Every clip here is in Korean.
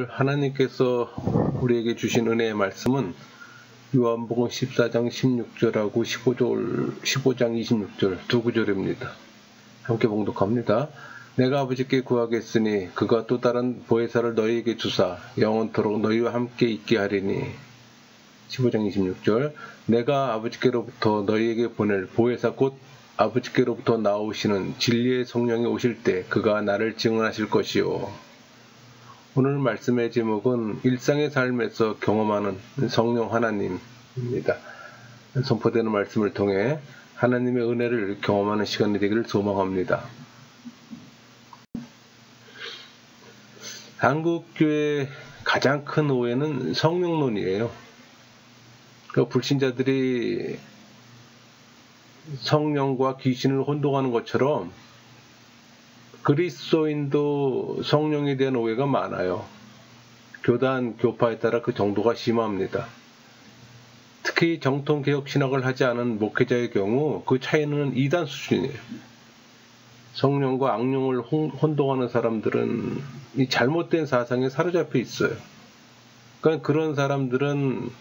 오늘 하나님께서 우리에게 주신 은혜의 말씀은 요한복음 14장 16절하고 15장 26절 두 구절입니다. 함께 봉독합니다. 내가 아버지께 구하겠으니 그가 또 다른 보혜사를 너희에게 주사 영원토록 너희와 함께 있게 하리니. 15장 26절 내가 아버지께로부터 너희에게 보낼 보혜사 곧 아버지께로부터 나오시는 진리의 성령이 오실 때 그가 나를 증언하실 것이요. 오늘 말씀의 제목은 일상의 삶에서 경험하는 성령 하나님입니다. 선포되는 말씀을 통해 하나님의 은혜를 경험하는 시간이 되기를 소망합니다. 한국교회의 가장 큰 오해는 성령론이에요. 불신자들이 성령과 귀신을 혼동하는 것처럼 그리스도인도 성령에 대한 오해가 많아요. 교단, 교파에 따라 그 정도가 심합니다. 특히 정통개혁 신학을 하지 않은 목회자의 경우 그 차이는 이단 수준이에요. 성령과 악령을 혼동하는 사람들은 이 잘못된 사상에 사로잡혀 있어요. 그러니까 그런 사람들은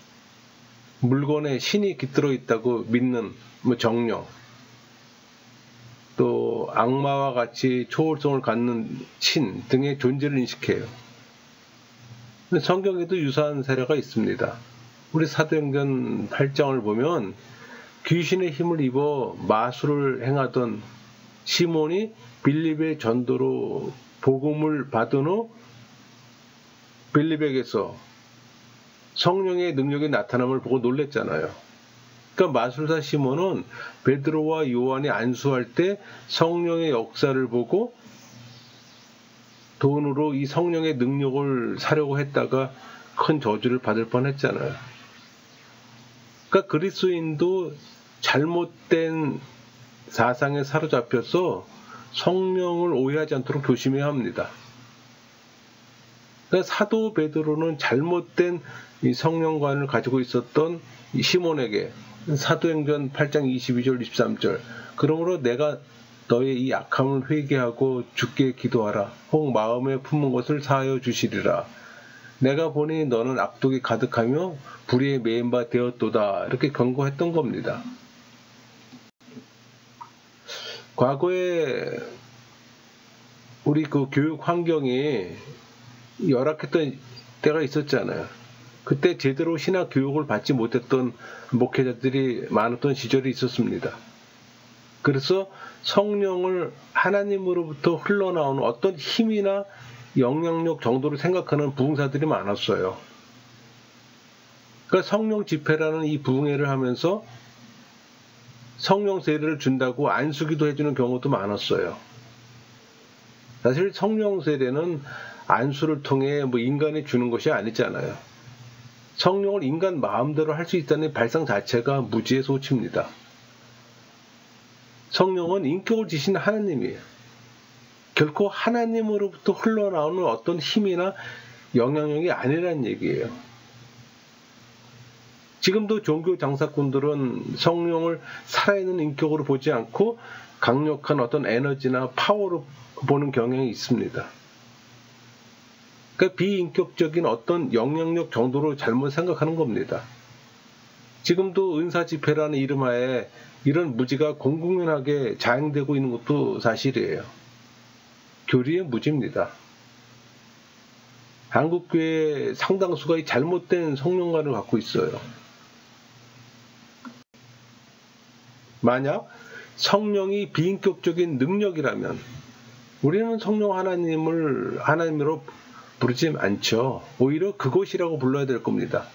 물건에 신이 깃들어 있다고 믿는 정령, 또 악마와 같이 초월성을 갖는 신 등의 존재를 인식해요. 성경에도 유사한 사례가 있습니다. 우리 사도행전 8장을 보면 귀신의 힘을 입어 마술을 행하던 시몬이 빌립의 전도로 복음을 받은 후 빌립에게서 성령의 능력이 나타남을 보고 놀랬잖아요. 그러니까 마술사 시몬은 베드로와 요한이 안수할 때 성령의 역사를 보고 돈으로 이 성령의 능력을 사려고 했다가 큰 저주를 받을 뻔했잖아요. 그러니까 그리스도인도 잘못된 사상에 사로잡혀서 성령을 오해하지 않도록 조심해야 합니다. 그러니까 사도 베드로는 잘못된 이 성령관을 가지고 있었던 이 시몬에게 사도행전 8장 22절 23절 그러므로 내가 너의 이 악함을 회개하고 주께 기도하라. 혹 마음에 품은 것을 사하여 주시리라. 내가 보니 너는 악독이 가득하며 불의에 매인 바 되었도다. 이렇게 경고했던 겁니다. 과거에 우리 그 교육 환경이 열악했던 때가 있었잖아요. 그때 제대로 신학 교육을 받지 못했던 목회자들이 많았던 시절이 있었습니다. 그래서 성령을 하나님으로부터 흘러나오는 어떤 힘이나 영향력 정도로 생각하는 부흥사들이 많았어요. 그러니까 성령 집회라는 이 부흥회를 하면서 성령 세례를 준다고 안수기도 해주는 경우도 많았어요. 사실 성령 세례는 안수를 통해 인간이 주는 것이 아니잖아요. 성령을 인간 마음대로 할 수 있다는 발상 자체가 무지의 소치입니다. 성령은 인격을 지신 하나님이에요. 결코 하나님으로부터 흘러나오는 어떤 힘이나 영향력이 아니라는 얘기예요. 지금도 종교 장사꾼들은 성령을 살아있는 인격으로 보지 않고 강력한 어떤 에너지나 파워로 보는 경향이 있습니다. 그러니까 비인격적인 어떤 영향력 정도로 잘못 생각하는 겁니다. 지금도 은사 집회라는 이름하에 이런 무지가 공공연하게 자행되고 있는 것도 사실이에요. 교리의 무지입니다. 한국교회 상당수가 이 잘못된 성령관을 갖고 있어요. 만약 성령이 비인격적인 능력이라면 우리는 성령 하나님을 하나님으로 부르지 않죠. 오히려 그것이라고 불러야 될 겁니다.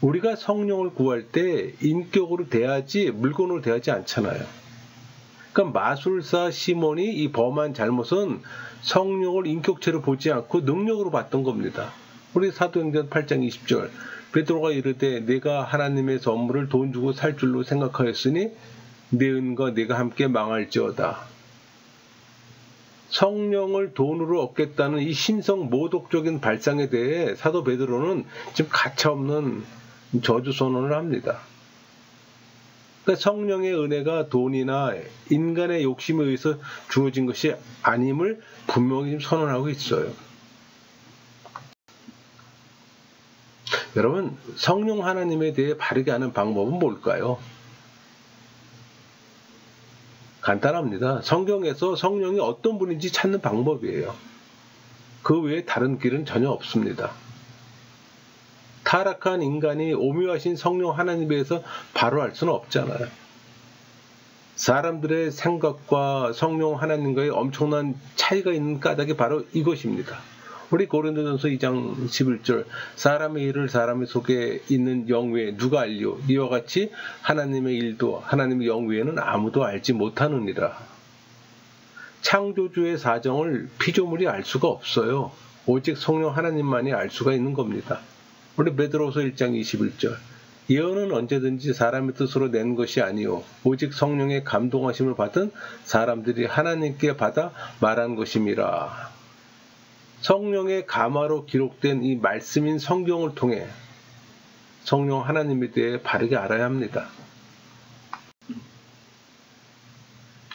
우리가 성령을 구할 때 인격으로 대하지 물건으로 대하지 않잖아요. 그러니까 마술사 시몬이 이 범한 잘못은 성령을 인격체로 보지 않고 능력으로 봤던 겁니다. 우리 사도행전 8장 20절 베드로가 이르되 내가 하나님의 선물을 돈 주고 살 줄로 생각하였으니 내 은과 내가 함께 망할지어다. 성령을 돈으로 얻겠다는 이 신성 모독적인 발상에 대해 사도 베드로는 지금 가차없는 저주 선언을 합니다. 그러니까 성령의 은혜가 돈이나 인간의 욕심에 의해서 주어진 것이 아님을 분명히 선언하고 있어요. 여러분, 성령 하나님에 대해 바르게 아는 방법은 뭘까요? 간단합니다. 성경에서 성령이 어떤 분인지 찾는 방법이에요. 그 외에 다른 길은 전혀 없습니다. 타락한 인간이 오묘하신 성령 하나님에 대해서 바로 알 수는 없잖아요. 사람들의 생각과 성령 하나님과의 엄청난 차이가 있는 까닭이 바로 이것입니다. 우리 고린도전서 2장 11절 사람의 일을 사람의 속에 있는 영 외에 누가 알리오? 이와 같이 하나님의 일도 하나님의 영 외에는 아무도 알지 못하느니라. 창조주의 사정을 피조물이 알 수가 없어요. 오직 성령 하나님만이 알 수가 있는 겁니다. 우리 베드로서 1장 21절 예언은 언제든지 사람의 뜻으로 낸 것이 아니요 오직 성령의 감동하심을 받은 사람들이 하나님께 받아 말한 것임이라. 성령의 감화로 기록된 이 말씀인 성경을 통해 성령 하나님에 대해 바르게 알아야 합니다.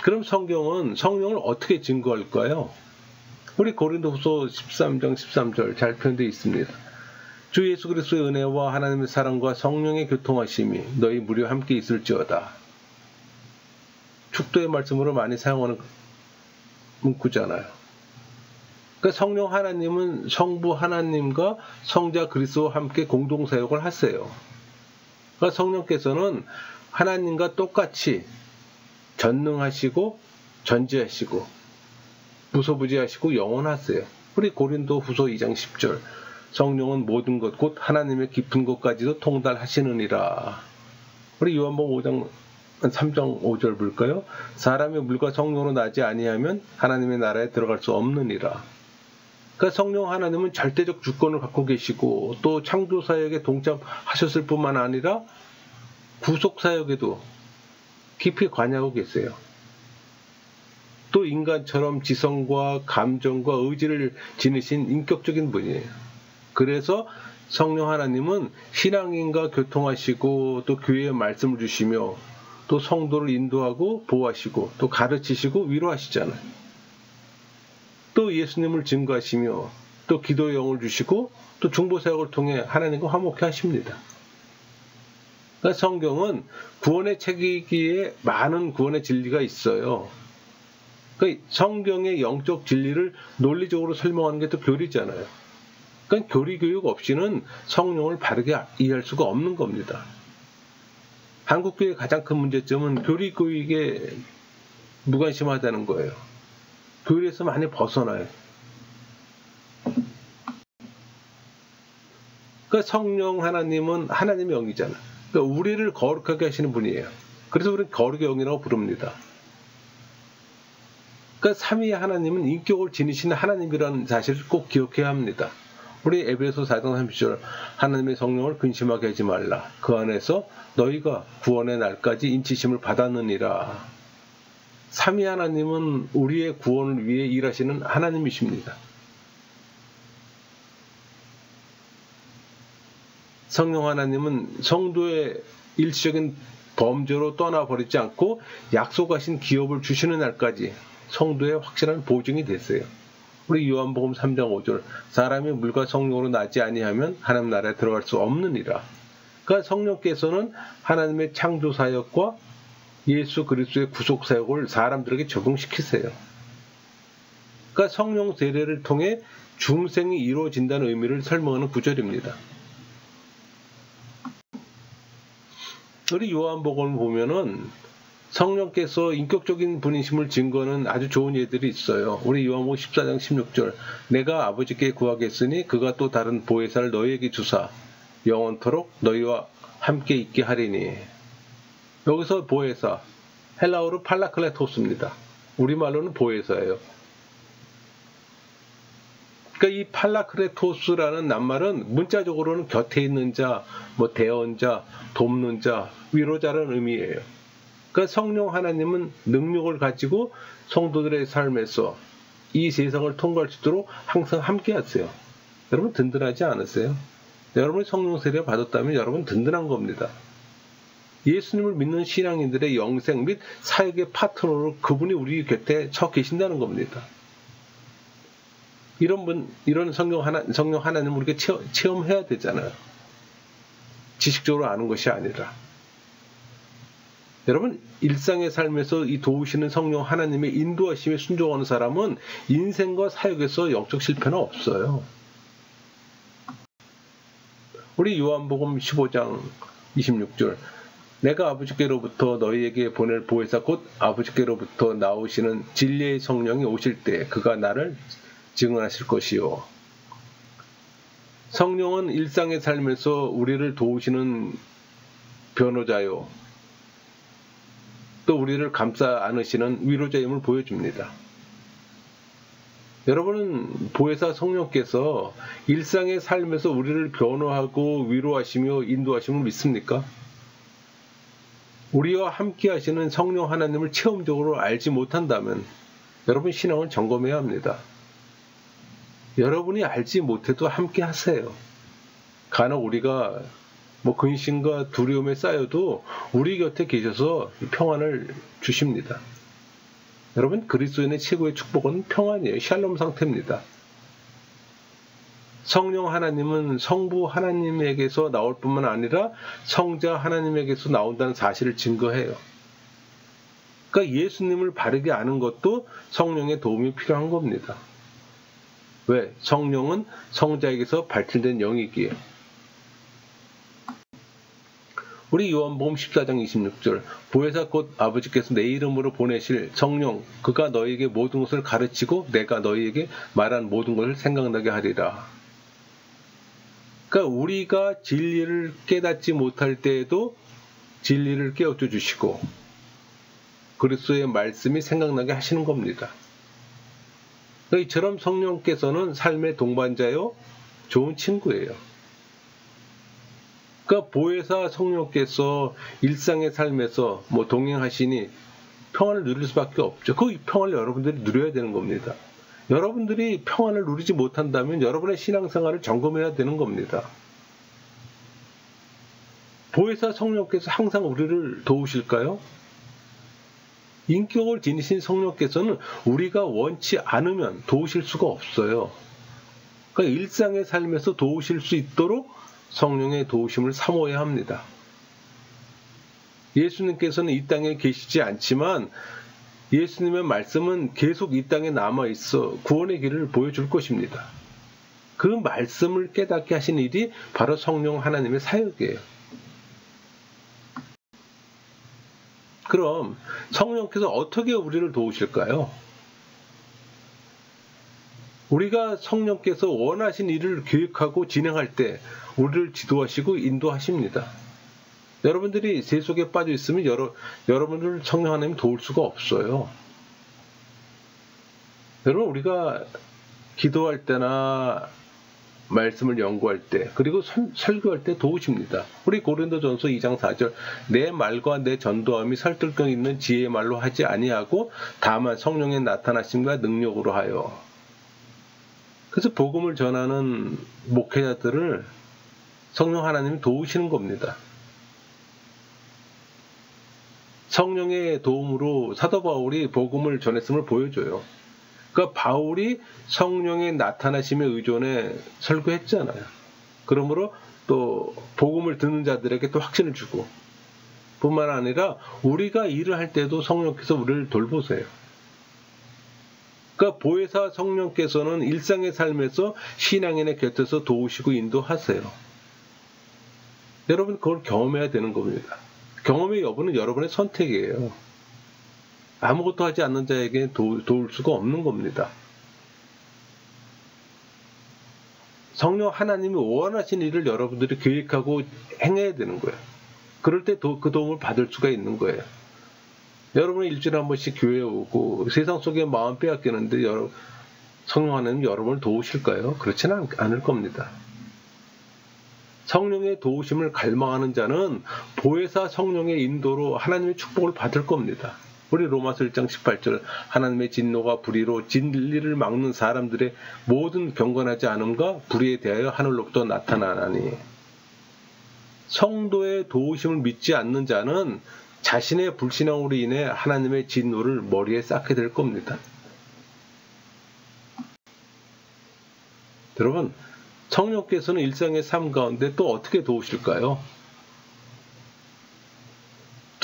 그럼 성경은 성령을 어떻게 증거할까요? 우리 고린도후서 13장 13절 잘 표현되어 있습니다. 주 예수 그리스도의 은혜와 하나님의 사랑과 성령의 교통하심이 너희 무려 함께 있을지어다. 축도의 말씀으로 많이 사용하는 문구잖아요. 그러니까 성령 하나님은 성부 하나님과 성자 그리스도와 함께 공동사역을 하세요. 그러니까 성령께서는 하나님과 똑같이 전능하시고 전지하시고 무소부지하시고 영원하세요. 우리 고린도후서 2장 10절 성령은 모든 것 곧 하나님의 깊은 곳까지도 통달하시느니라. 우리 요한복음 5장 3장 5절 볼까요? 사람의 물과 성령으로 나지 아니하면 하나님의 나라에 들어갈 수 없느니라. 그러니까 성령 하나님은 절대적 주권을 갖고 계시고 또 창조사역에 동참하셨을 뿐만 아니라 구속사역에도 깊이 관여하고 계세요. 또 인간처럼 지성과 감정과 의지를 지니신 인격적인 분이에요. 그래서 성령 하나님은 신앙인과 교통하시고 또 교회에 말씀을 주시며 또 성도를 인도하고 보호하시고 또 가르치시고 위로하시잖아요. 또 예수님을 증거하시며 또 기도의 영을 주시고 또 중보사역을 통해 하나님과 화목케 하십니다. 그러니까 성경은 구원의 책이기에 많은 구원의 진리가 있어요. 그러니까 성경의 영적 진리를 논리적으로 설명하는 게 또 교리잖아요. 그러니까 교리 교육 없이는 성령을 바르게 이해할 수가 없는 겁니다. 한국교회의 가장 큰 문제점은 교리 교육에 무관심하다는 거예요. 교리에서 많이 벗어나요. 그러니까 성령 하나님은 하나님의 영이잖아요. 그러니까 우리를 거룩하게 하시는 분이에요. 그래서 우리는 거룩의 영이라고 부릅니다. 그러니까 삼위의 하나님은 인격을 지니시는 하나님이라는 사실을 꼭 기억해야 합니다. 우리 에베소 4장 30절 하나님의 성령을 근심하게 하지 말라. 그 안에서 너희가 구원의 날까지 인치심을 받았느니라. 삼위 하나님은 우리의 구원을 위해 일하시는 하나님이십니다. 성령 하나님은 성도의 일시적인 범죄로 떠나버리지 않고 약속하신 기업을 주시는 날까지 성도의 확실한 보증이 됐어요. 우리 요한복음 3장 5절 사람이 물과 성령으로 나지 아니하면 하나님 나라에 들어갈 수 없느니라. 그러니까 성령께서는 하나님의 창조사역과 예수 그리스도의 구속사역을 사람들에게 적용시키세요. 그러니까 성령 세례를 통해 중생이 이루어진다는 의미를 설명하는 구절입니다. 우리 요한복음을 보면은 성령께서 인격적인 분이심을 증거하는 아주 좋은 예들이 있어요. 우리 요한복음 14장 16절 내가 아버지께 구하겠으니 그가 또 다른 보혜사를 너희에게 주사 영원토록 너희와 함께 있게 하리니. 여기서 보혜사, 헬라어로 팔라클레토스입니다. 우리말로는 보혜사예요. 그러니까 이 팔라클레토스라는 낱말은 문자적으로는 곁에 있는 자, 뭐 대언자, 돕는 자, 위로자라는 의미예요. 그러니까 성령 하나님은 능력을 가지고 성도들의 삶에서 이 세상을 통과할 수 있도록 항상 함께 하세요. 여러분 든든하지 않으세요? 여러분이 성령 세례를 받았다면 여러분 든든한 겁니다. 예수님을 믿는 신앙인들의 영생 및 사역의 파트너로 그분이 우리 곁에 서 계신다는 겁니다. 이런 성령 하나님 우리가 체험해야 되잖아요. 지식적으로 아는 것이 아니라. 여러분, 일상의 삶에서 이 도우시는 성령 하나님의 인도하심에 순종하는 사람은 인생과 사역에서 영적 실패는 없어요. 우리 요한복음 15장 26절, 내가 아버지께로부터 너희에게 보낼 보혜사 곧 아버지께로부터 나오시는 진리의 성령이 오실 때 그가 나를 증언하실 것이요. 성령은 일상의 삶에서 우리를 도우시는 변호자요, 또 우리를 감싸 안으시는 위로자임을 보여줍니다. 여러분은 보혜사 성령께서 일상의 삶에서 우리를 변호하고 위로하시며 인도하심을 믿습니까? 우리와 함께 하시는 성령 하나님을 체험적으로 알지 못한다면 여러분 신앙을 점검해야 합니다. 여러분이 알지 못해도 함께 하세요. 간혹 우리가 근심과 두려움에 쌓여도 우리 곁에 계셔서 평안을 주십니다. 여러분, 그리스도인의 최고의 축복은 평안이에요. 샬롬 상태입니다. 성령 하나님은 성부 하나님에게서 나올 뿐만 아니라 성자 하나님에게서 나온다는 사실을 증거해요. 그러니까 예수님을 바르게 아는 것도 성령의 도움이 필요한 겁니다. 왜? 성령은 성자에게서 발출된 영이기에. 우리 요한복음 14장 26절, 보혜사 곧 아버지께서 내 이름으로 보내실 성령, 그가 너희에게 모든 것을 가르치고 내가 너희에게 말한 모든 것을 생각나게 하리라. 그러니까 우리가 진리를 깨닫지 못할 때에도 진리를 깨우쳐 주시고 그리스도의 말씀이 생각나게 하시는 겁니다. 이처럼 성령께서는 삶의 동반자요, 좋은 친구예요. 그러니까 보혜사 성령께서 일상의 삶에서 동행하시니 평안을 누릴 수밖에 없죠. 그 평안을 여러분들이 누려야 되는 겁니다. 여러분들이 평안을 누리지 못한다면 여러분의 신앙생활을 점검해야 되는 겁니다. 보혜사 성령께서 항상 우리를 도우실까요? 인격을 지니신 성령께서는 우리가 원치 않으면 도우실 수가 없어요. 그러니까 일상의 삶에서 도우실 수 있도록 성령의 도우심을 사모해야 합니다. 예수님께서는 이 땅에 계시지 않지만 예수님의 말씀은 계속 이 땅에 남아있어 구원의 길을 보여줄 것입니다. 그 말씀을 깨닫게 하신 일이 바로 성령 하나님의 사역이에요. 그럼 성령께서 어떻게 우리를 도우실까요? 우리가 성령께서 원하신 일을 계획하고 진행할 때 우리를 지도하시고 인도하십니다. 여러분들이 세 속에 빠져 있으면 여러분들 성령 하나님이 도울 수가 없어요. 여러분, 우리가 기도할 때나 말씀을 연구할 때, 그리고 설교할 때 도우십니다. 우리 고린도전서 2장 4절, 내 말과 내 전도함이 설득력 있는 지혜의 말로 하지 아니하고 다만 성령의 나타나심과 능력으로 하여. 그래서 복음을 전하는 목회자들을 성령 하나님이 도우시는 겁니다. 성령의 도움으로 사도 바울이 복음을 전했음을 보여줘요. 그러니까 바울이 성령의 나타나심에 의존해 설교했잖아요. 그러므로 또 복음을 듣는 자들에게 또 확신을 주고, 뿐만 아니라 우리가 일을 할 때도 성령께서 우리를 돌보세요. 그러니까 보혜사 성령께서는 일상의 삶에서 신앙인의 곁에서 도우시고 인도하세요. 여러분, 그걸 경험해야 되는 겁니다. 경험의 여부는 여러분의 선택이에요. 아무것도 하지 않는 자에게 도울 수가 없는 겁니다. 성령 하나님이 원하신 일을 여러분들이 계획하고 행해야 되는 거예요. 그럴 때 그 도움을 받을 수가 있는 거예요. 여러분은 일주일에 한 번씩 교회에 오고 세상 속에 마음 빼앗기는데 성령 하나님 여러분을 도우실까요? 그렇지는 않을 겁니다. 성령의 도우심을 갈망하는 자는 보혜사 성령의 인도로 하나님의 축복을 받을 겁니다. 우리 로마서 1장 18절, 하나님의 진노가 불의로 진리를 막는 사람들의 모든 경건하지 않음과 불의에 대하여 하늘로부터 나타나나니. 성도의 도우심을 믿지 않는 자는 자신의 불신앙으로 인해 하나님의 진노를 머리에 쌓게 될 겁니다. 여러분, 성령께서는 일상의 삶 가운데 또 어떻게 도우실까요?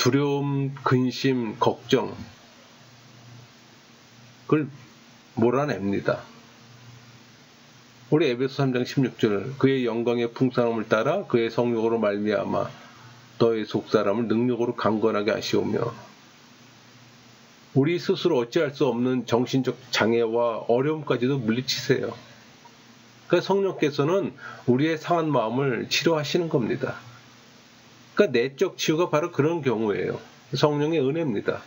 두려움, 근심, 걱정, 그걸 몰아냅니다. 우리 에베소 3장 16절, 그의 영광의 풍성함을 따라 그의 성령으로 말미암아 너의 속사람을 능력으로 강건하게 하시오며, 우리 스스로 어찌할 수 없는 정신적 장애와 어려움까지도 물리치세요. 그러니까 성령께서는 우리의 상한 마음을 치료하시는 겁니다. 그러니까 내적 치유가 바로 그런 경우예요. 성령의 은혜입니다.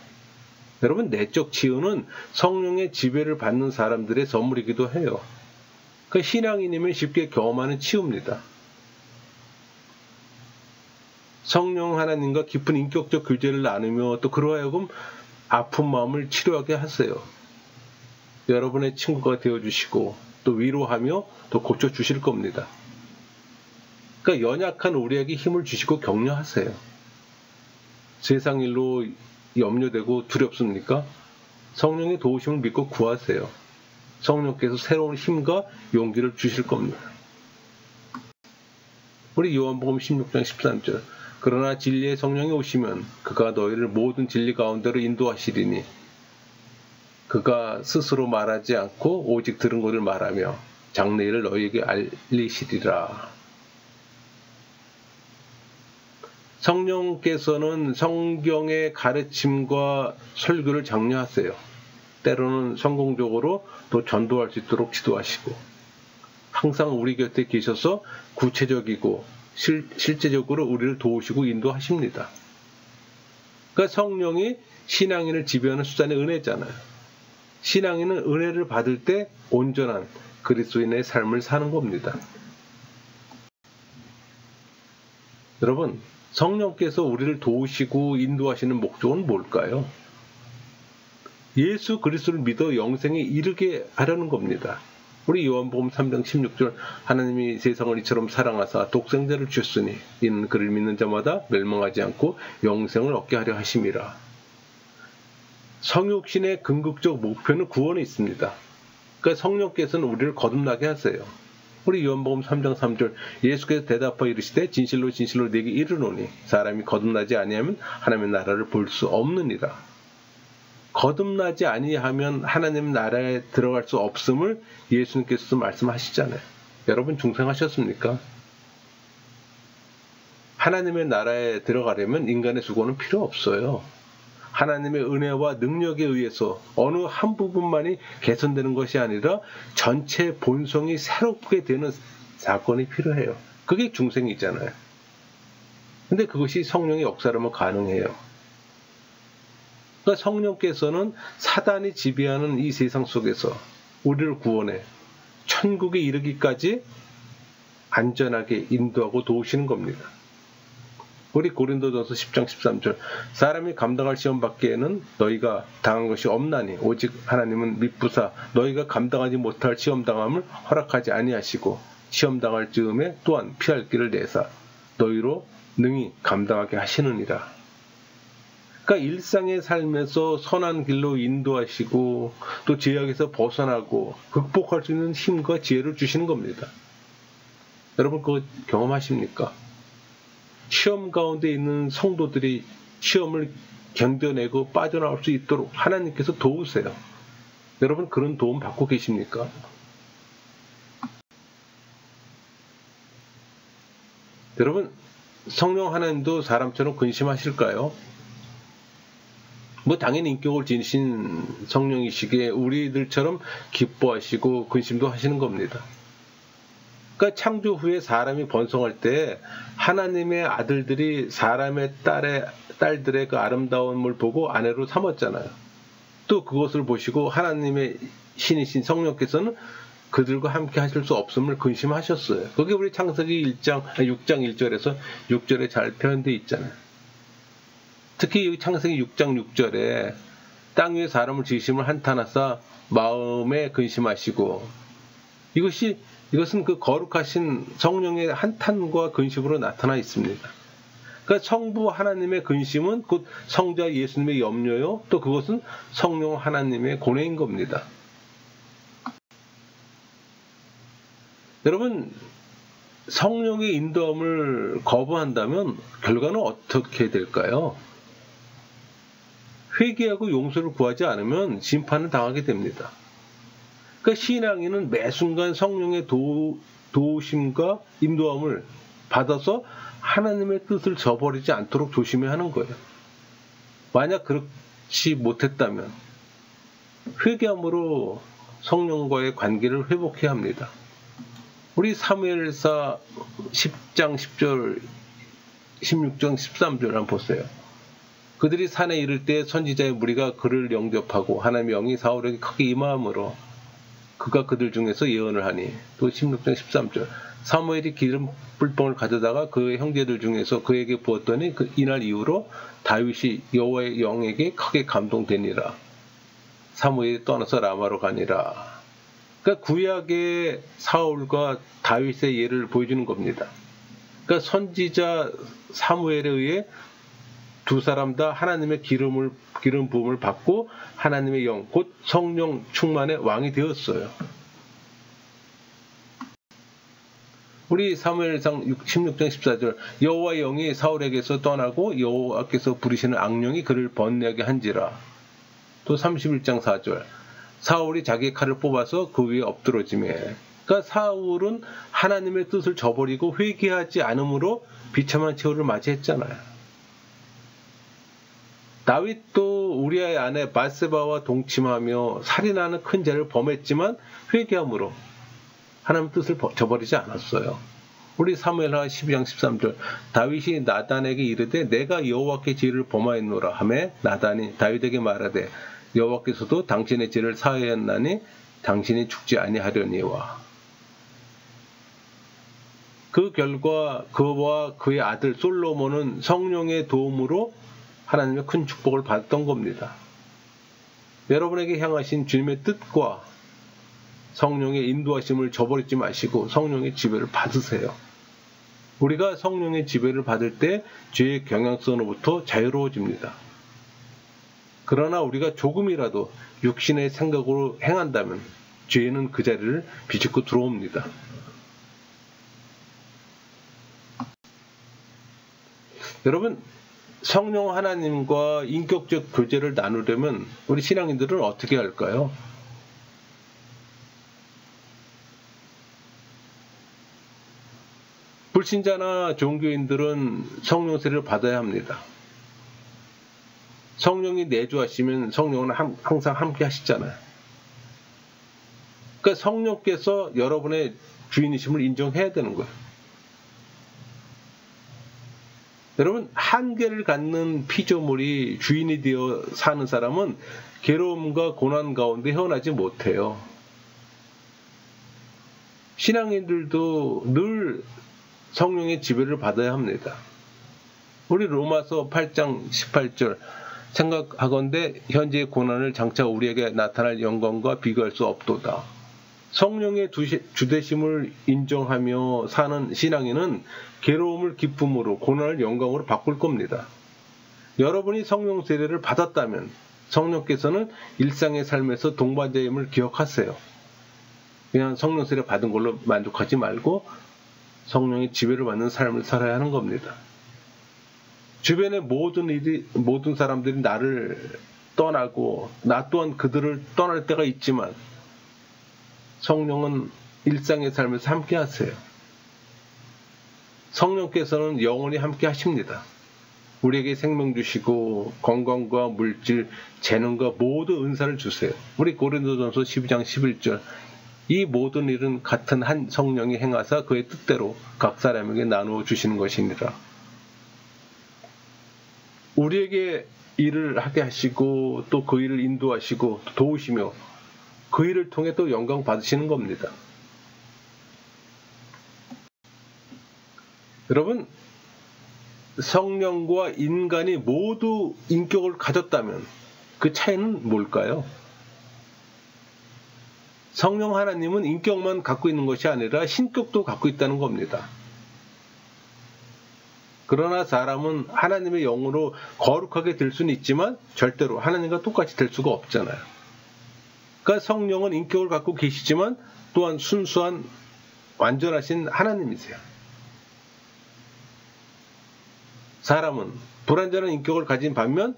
여러분, 내적 치유는 성령의 지배를 받는 사람들의 선물이기도 해요. 그러니까 신앙인이면 쉽게 경험하는 치유입니다. 성령 하나님과 깊은 인격적 교제를 나누며 또 그러하여금 아픈 마음을 치료하게 하세요. 여러분의 친구가 되어주시고 또 위로하며 또 고쳐주실 겁니다. 그러니까 연약한 우리에게 힘을 주시고 격려하세요. 세상 일로 염려되고 두렵습니까? 성령의 도우심을 믿고 구하세요. 성령께서 새로운 힘과 용기를 주실 겁니다. 우리 요한복음 16장 13절, 그러나 진리의 성령이 오시면 그가 너희를 모든 진리 가운데로 인도하시리니 그가 스스로 말하지 않고 오직 들은 것을 말하며 장래일을 너희에게 알리시리라. 성령께서는 성경의 가르침과 설교를 장려하세요. 때로는 성공적으로 또 전도할 수 있도록 지도하시고, 항상 우리 곁에 계셔서 구체적이고 실제적으로 우리를 도우시고 인도하십니다. 그러니까 성령이 신앙인을 지배하는 수단의 은혜잖아요. 신앙인은 은혜를 받을 때 온전한 그리스도인의 삶을 사는 겁니다. 여러분, 성령께서 우리를 도우시고 인도하시는 목적은 뭘까요? 예수 그리스도를 믿어 영생에 이르게 하려는 겁니다. 우리 요한복음 3장 16절, 하나님이 세상을 이처럼 사랑하사 독생자를 주셨으니 이는 그를 믿는 자마다 멸망하지 않고 영생을 얻게 하려 하심이라. 성육신의 궁극적 목표는 구원에 있습니다. 그러니까 성령께서는 우리를 거듭나게 하세요. 우리 요한복음 3장 3절, 예수께서 대답하여 이르시되 진실로 진실로 네게 이르노니 사람이 거듭나지 아니하면 하나님의 나라를 볼 수 없느니라. 거듭나지 아니하면 하나님 나라에 들어갈 수 없음을 예수님께서 말씀하시잖아요. 여러분 중생하셨습니까? 하나님의 나라에 들어가려면 인간의 수고는 필요 없어요. 하나님의 은혜와 능력에 의해서 어느 한 부분만이 개선되는 것이 아니라 전체 본성이 새롭게 되는 사건이 필요해요. 그게 중생이잖아요. 근데 그것이 성령의 역사라면 가능해요. 그러니까 성령께서는 사단이 지배하는 이 세상 속에서 우리를 구원해 천국에 이르기까지 안전하게 인도하고 도우시는 겁니다. 우리 고린도전서 10장 13절, 사람이 감당할 시험 밖에는 너희가 당한 것이 없나니 오직 하나님은 미쁘사 너희가 감당하지 못할 시험 당함을 허락하지 아니하시고 시험 당할 즈음에 또한 피할 길을 내사 너희로 능히 감당하게 하시느니라. 그러니까 일상의 삶에서 선한 길로 인도하시고 또 죄악에서 벗어나고 극복할 수 있는 힘과 지혜를 주시는 겁니다. 여러분 그거 경험하십니까? 시험 가운데 있는 성도들이 시험을 견뎌내고 빠져나올 수 있도록 하나님께서 도우세요. 여러분 그런 도움 받고 계십니까? 여러분 성령 하나님도 사람처럼 근심하실까요? 당연히 인격을 지니신 성령이시기에 우리들처럼 기뻐하시고 근심도 하시는 겁니다. 그러니까 창조 후에 사람이 번성할 때 하나님의 아들들이 사람의 딸들의 그 아름다움을 보고 아내로 삼았잖아요. 또 그것을 보시고 하나님의 신이신 성령께서는 그들과 함께 하실 수 없음을 근심하셨어요. 그게 우리 창세기 6장 1절에서 6절에 잘 표현되어 있잖아요. 특히 창세기 6장 6절에 땅 위에 사람을 지으심을 한탄하사 마음에 근심하시고, 이것은 그 거룩하신 성령의 한탄과 근심으로 나타나 있습니다. 그러니까 성부 하나님의 근심은 곧 성자 예수님의 염려요, 또 그것은 성령 하나님의 고뇌인 겁니다. 여러분 성령의 인도함을 거부한다면 결과는 어떻게 될까요? 회개하고 용서를 구하지 않으면 심판을 당하게 됩니다. 그러니까 신앙인은 매 순간 성령의 도우심과 인도함을 받아서 하나님의 뜻을 저버리지 않도록 조심해야 하는 거예요. 만약 그렇지 못했다면 회개함으로 성령과의 관계를 회복해야 합니다. 우리 사무엘사 10장 10절 16장 13절 한번 보세요. 그들이 산에 이를 때 선지자의 무리가 그를 영접하고 하나님의 영이 사울에게 크게 임함으로 그가 그들 중에서 예언을 하니. 또 16장 13절 사무엘이 기름 뿔병을 가져다가 그의 형제들 중에서 그에게 부었더니 이날 이후로 다윗이 여호와의 영에게 크게 감동되니라. 사무엘이 떠나서 라마로 가니라. 그러니까 구약의 사울과 다윗의 예를 보여주는 겁니다. 그러니까 선지자 사무엘에 의해 두 사람 다 하나님의 기름 부음을 받고 하나님의 영, 곧 성령 충만의 왕이 되었어요. 우리 사무엘상 16장 14절 여호와의 영이 사울에게서 떠나고 여호와께서 부르시는 악령이 그를 번뇌하게 한지라. 또 31장 4절 사울이 자기의 칼을 뽑아서 그 위에 엎드러지매. 그러니까 사울은 하나님의 뜻을 저버리고 회개하지 않으므로 비참한 최후를 맞이했잖아요. 다윗도 우리아의 아내 바세바와 동침하며 살인하는 큰 죄를 범했지만 회개함으로 하나님의 뜻을 저버리지 않았어요. 우리 사무엘하 12장 13절 다윗이 나단에게 이르되 내가 여호와께 죄를 범하였노라 하매 나단이 다윗에게 말하되 여호와께서도 당신의 죄를 사하였나니 당신이 죽지 아니하려니와. 그 결과 그와 그의 아들 솔로몬은 성령의 도움으로 하나님의 큰 축복을 받았던 겁니다. 여러분에게 향하신 주님의 뜻과 성령의 인도하심을 저버리지 마시고 성령의 지배를 받으세요. 우리가 성령의 지배를 받을 때 죄의 경향성으로부터 자유로워집니다. 그러나 우리가 조금이라도 육신의 생각으로 행한다면 죄는 그 자리를 비집고 들어옵니다. 여러분, 성령 하나님과 인격적 교제를 나누려면 우리 신앙인들은 어떻게 할까요? 불신자나 종교인들은 성령 세례를 받아야 합니다. 성령이 내주하시면 성령은 항상 함께 하시잖아요. 그러니까 성령께서 여러분의 주인이심을 인정해야 되는 거예요. 여러분, 한계를 갖는 피조물이 주인이 되어 사는 사람은 괴로움과 고난 가운데 헤어나지 못해요. 신앙인들도 늘 성령의 지배를 받아야 합니다. 우리 로마서 8장 18절 생각하건대 현재의 고난을 장차 우리에게 나타날 영광과 비교할 수 없도다. 성령의 주되심을 인정하며 사는 신앙인은 괴로움을 기쁨으로 고난을 영광으로 바꿀 겁니다. 여러분이 성령 세례를 받았다면 성령께서는 일상의 삶에서 동반자임을 기억하세요. 그냥 성령 세례 받은 걸로 만족하지 말고 성령의 지배를 받는 삶을 살아야 하는 겁니다. 주변의 모든 사람들이 나를 떠나고 나 또한 그들을 떠날 때가 있지만 성령은 일상의 삶에서 함께 하세요. 성령께서는 영원히 함께 하십니다. 우리에게 생명 주시고 건강과 물질, 재능과 모든 은사를 주세요. 우리 고린도전서 12장 11절 이 모든 일은 같은 한 성령이 행하사 그의 뜻대로 각 사람에게 나누어 주시는 것이니라. 우리에게 일을 하게 하시고 또 그 일을 인도하시고 도우시며 그 일을 통해 또 영광 받으시는 겁니다. 여러분, 성령과 인간이 모두 인격을 가졌다면 그 차이는 뭘까요? 성령 하나님은 인격만 갖고 있는 것이 아니라 신격도 갖고 있다는 겁니다. 그러나 사람은 하나님의 영으로 거룩하게 될 수는 있지만 절대로 하나님과 똑같이 될 수가 없잖아요. 그러니까 성령은 인격을 갖고 계시지만 또한 순수한 완전하신 하나님이세요. 사람은 불완전한 인격을 가진 반면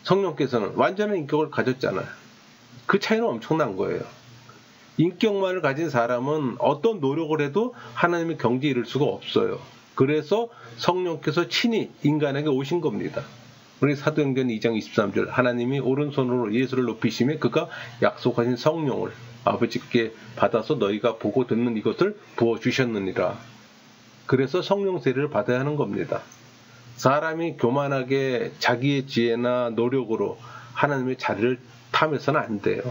성령께서는 완전한 인격을 가졌잖아요. 그 차이는 엄청난 거예요. 인격만을 가진 사람은 어떤 노력을 해도 하나님의 경지에 이를 수가 없어요. 그래서 성령께서 친히 인간에게 오신 겁니다. 우리 사도행전 2장 23절 하나님이 오른손으로 예수를 높이시며 그가 약속하신 성령을 아버지께 받아서 너희가 보고 듣는 이것을 부어주셨느니라. 그래서 성령 세례를 받아야 하는 겁니다. 사람이 교만하게 자기의 지혜나 노력으로 하나님의 자리를 탐해서는 안 돼요.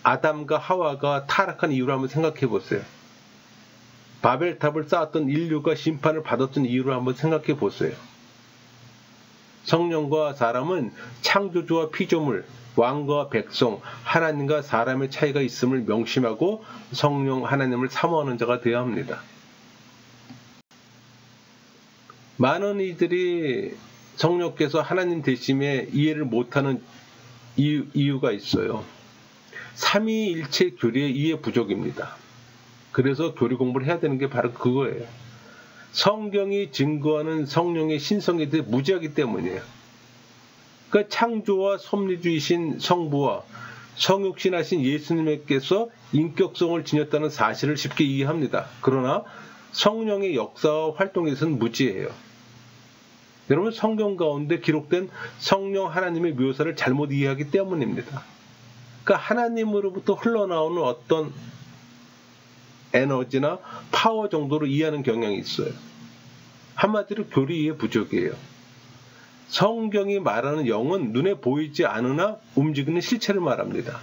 아담과 하와가 타락한 이유를 한번 생각해 보세요. 바벨탑을 쌓았던 인류가 심판을 받았던 이유를 한번 생각해 보세요. 성령과 사람은 창조주와 피조물, 왕과 백성, 하나님과 사람의 차이가 있음을 명심하고 성령 하나님을 사모하는 자가 되어야 합니다. 많은 이들이 성령께서 하나님 되심에 이해를 못하는 이유가 있어요. 삼위일체 교리의 이해 부족입니다. 그래서 교리 공부를 해야 되는 게 바로 그거예요. 성경이 증거하는 성령의 신성에 대해 무지하기 때문이에요. 그러니까 창조와 섭리주이신 성부와 성육신하신 예수님께서 인격성을 지녔다는 사실을 쉽게 이해합니다. 그러나 성령의 역사와 활동에서는 무지해요. 여러분, 성경 가운데 기록된 성령 하나님의 묘사를 잘못 이해하기 때문입니다. 그러니까 하나님으로부터 흘러나오는 어떤 에너지나 파워 정도로 이해하는 경향이 있어요. 한마디로 교리 이해 부족이에요. 성경이 말하는 영은 눈에 보이지 않으나 움직이는 실체를 말합니다.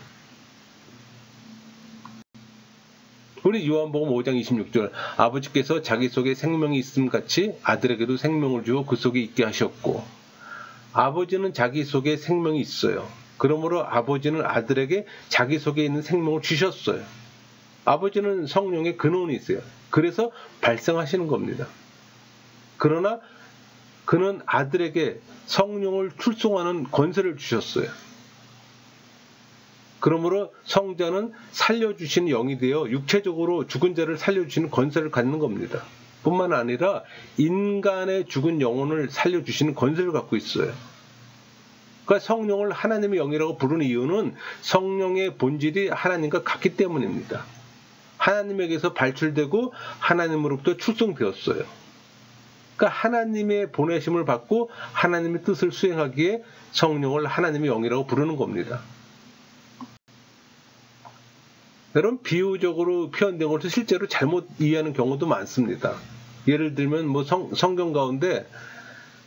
우리 요한복음 5장 26절 아버지께서 자기 속에 생명이 있음 같이 아들에게도 생명을 주어 그 속에 있게 하셨고, 아버지는 자기 속에 생명이 있어요. 그러므로 아버지는 아들에게 자기 속에 있는 생명을 주셨어요. 아버지는 성령의 근원이 있어요. 그래서 발생하시는 겁니다. 그러나 그는 아들에게 성령을 출송하는 권세를 주셨어요. 그러므로 성자는 살려주시는 영이 되어 육체적으로 죽은 자를 살려주시는 권세를 갖는 겁니다. 뿐만 아니라 인간의 죽은 영혼을 살려주시는 권세를 갖고 있어요. 그러니까 성령을 하나님의 영이라고 부르는 이유는 성령의 본질이 하나님과 같기 때문입니다. 하나님에게서 발출되고 하나님으로부터 출송되었어요. 그러니까 하나님의 보내심을 받고 하나님의 뜻을 수행하기에 성령을 하나님의 영이라고 부르는 겁니다. 여러분, 비유적으로 표현된 것을 실제로 잘못 이해하는 경우도 많습니다. 예를 들면 성경 가운데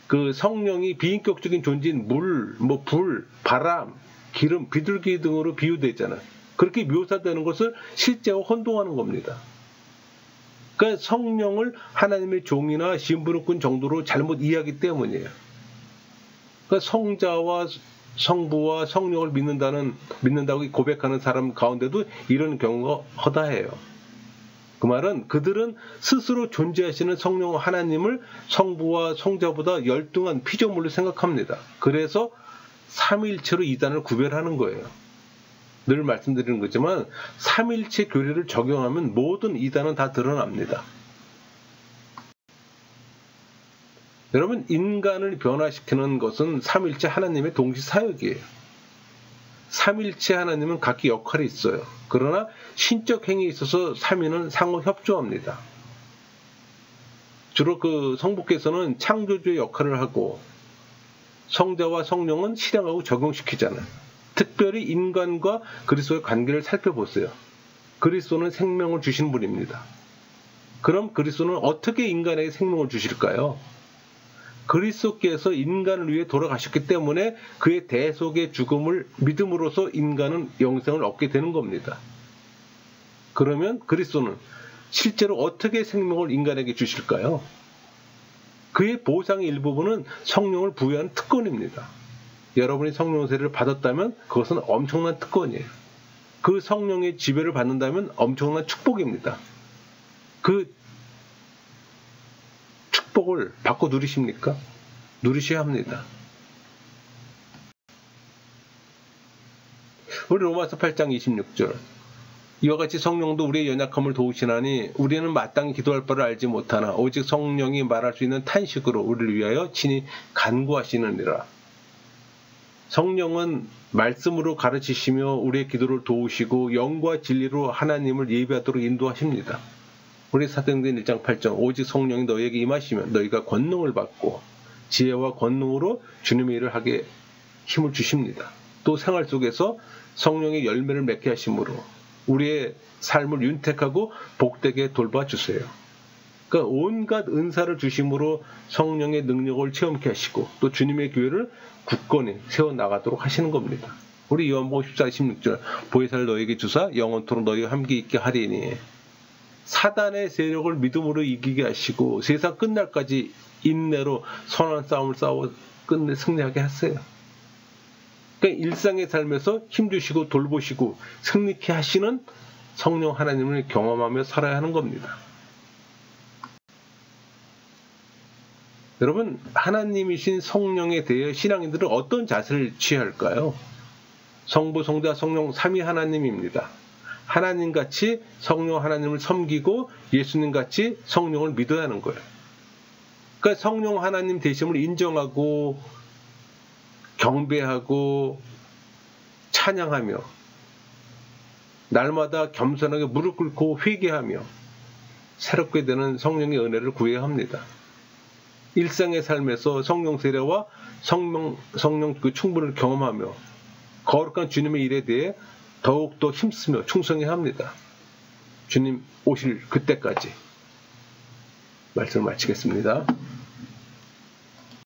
그 성령이 비인격적인 존재인 물, 불, 바람, 기름, 비둘기 등으로 비유되잖아요. 그렇게 묘사되는 것을 실제와 혼동하는 겁니다. 그러니까 성령을 하나님의 종이나 심부름꾼 정도로 잘못 이해하기 때문이에요. 그러니까 성자와 성부와 성령을 믿는다고 고백하는 사람 가운데도 이런 경우가 허다해요. 그 말은 그들은 스스로 존재하시는 성령 하나님을 성부와 성자보다 열등한 피조물로 생각합니다. 그래서 삼위일체로 이단을 구별하는 거예요. 늘 말씀드리는 거지만 삼위일체 교리를 적용하면 모든 이단은 다 드러납니다. 여러분, 인간을 변화시키는 것은 삼위일체 하나님의 동시 사역이에요. 삼위일체 하나님은 각기 역할이 있어요. 그러나 신적 행위에 있어서 삼위는 상호 협조합니다. 주로 그 성부께서는 창조주의 역할을 하고 성자와 성령은 실행하고 적용시키잖아요. 특별히 인간과 그리스도의 관계를 살펴보세요. 그리스도는 생명을 주신 분입니다. 그럼 그리스도는 어떻게 인간에게 생명을 주실까요? 그리스도께서 인간을 위해 돌아가셨기 때문에 그의 대속의 죽음을 믿음으로써 인간은 영생을 얻게 되는 겁니다. 그러면 그리스도는 실제로 어떻게 생명을 인간에게 주실까요? 그의 보상의 일부분은 성령을 부여한 특권입니다. 여러분이 성령 세례를 받았다면 그것은 엄청난 특권이에요. 그 성령의 지배를 받는다면 엄청난 축복입니다. 그 축복을 받고 누리십니까? 누리셔야 합니다. 우리 로마서 8장 26절 이와 같이 성령도 우리의 연약함을 도우시나니 우리는 마땅히 기도할 바를 알지 못하나 오직 성령이 말할 수 있는 탄식으로 우리를 위하여 친히 간구하시느니라. 성령은 말씀으로 가르치시며 우리의 기도를 도우시고 영과 진리로 하나님을 예배하도록 인도하십니다. 우리 사도행전 1장 8절 오직 성령이 너희에게 임하시면 너희가 권능을 받고 지혜와 권능으로 주님의 일을 하게 힘을 주십니다. 또 생활 속에서 성령의 열매를 맺게 하심으로 우리의 삶을 윤택하고 복되게 돌봐주세요. 그러니까 온갖 은사를 주심으로 성령의 능력을 체험케 하시고 또 주님의 교회를 굳건히 세워나가도록 하시는 겁니다. 우리 요한복음 14, 16절 보혜사를 너에게 주사 영원토록 너희와 함께 있게 하리니 사단의 세력을 믿음으로 이기게 하시고 세상 끝날까지 인내로 선한 싸움을 싸워 끝내 승리하게 하세요. 그러니까 일상의 삶에서 힘주시고 돌보시고 승리케 하시는 성령 하나님을 경험하며 살아야 하는 겁니다. 여러분, 하나님이신 성령에 대해 신앙인들은 어떤 자세를 취해야 할까요? 성부, 성자, 성령 삼위 하나님입니다. 하나님같이 성령 하나님을 섬기고 예수님같이 성령을 믿어야 하는 거예요. 그러니까 성령 하나님 되심을 인정하고 경배하고 찬양하며 날마다 겸손하게 무릎 꿇고 회개하며 새롭게 되는 성령의 은혜를 구해야 합니다. 일상의 삶에서 성령 세례와 성령 그 충분을 경험하며 거룩한 주님의 일에 대해 더욱더 힘쓰며 충성해야 합니다. 주님 오실 그때까지 말씀을 마치겠습니다.